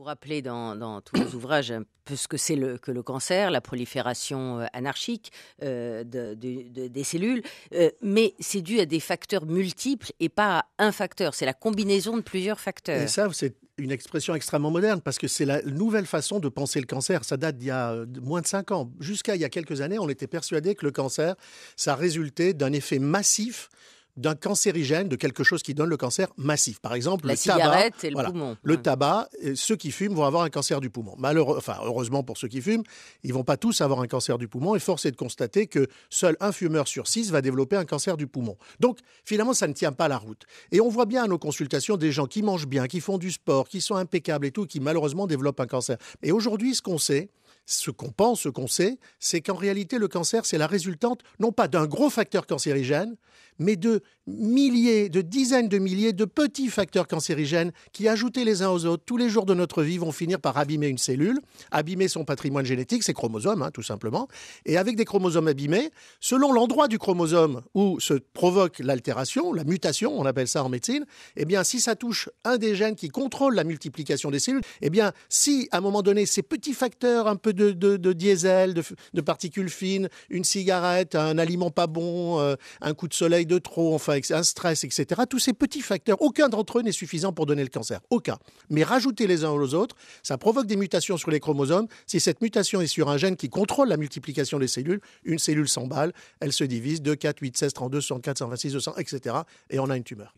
rappelez dans tous vos ouvrages un peu ce que c'est que le cancer, la prolifération anarchique des cellules, mais c'est dû à des facteurs multiples et pas à un facteur. C'est la combinaison de plusieurs Et facteurs. ça, c'est une expression extrêmement moderne parce que c'est la nouvelle façon de penser le cancer. Ça date d'il y a moins de 5 ans. Jusqu'à il y a quelques années, on était persuadé que le cancer, ça résultait d'un effet massif d'un cancérigène, de quelque chose qui donne le cancer massif. Par exemple, La le tabac. cigarette et le poumon. Le Ouais. tabac, ceux qui fument vont avoir un cancer du poumon. Heureusement pour ceux qui fument, ils vont pas tous avoir un cancer du poumon et force est de constater que seul un fumeur sur 6 va développer un cancer du poumon. Donc, finalement, ça ne tient pas la route. Et on voit bien à nos consultations des gens qui mangent bien, qui font du sport, qui sont impeccables et tout, qui malheureusement développent un cancer. Et aujourd'hui, ce qu'on sait, ce qu'on pense, ce qu'on sait, c'est qu'en réalité, le cancer, c'est la résultante, non pas d'un gros facteur cancérigène, mais de milliers, de dizaines de milliers de petits facteurs cancérigènes qui, ajoutés les uns aux autres, tous les jours de notre vie, vont finir par abîmer une cellule, abîmer son patrimoine génétique, ses chromosomes, tout simplement. Et avec des chromosomes abîmés, selon l'endroit du chromosome où se provoque l'altération, la mutation, on appelle ça en médecine, eh bien, si ça touche un des gènes qui contrôle la multiplication des cellules, eh bien, si à un moment donné, ces petits facteurs, un peu de diesel, de particules fines, une cigarette, un aliment pas bon, un coup de soleil de trop, enfin, un stress, etc. Tous ces petits facteurs, aucun d'entre eux n'est suffisant pour donner le cancer. Aucun. Mais rajouter les uns aux autres, ça provoque des mutations sur les chromosomes. Si cette mutation est sur un gène qui contrôle la multiplication des cellules, une cellule s'emballe, elle se divise 2, 4, 8, 16, 32, 64, 126, 200, etc. Et on a une tumeur.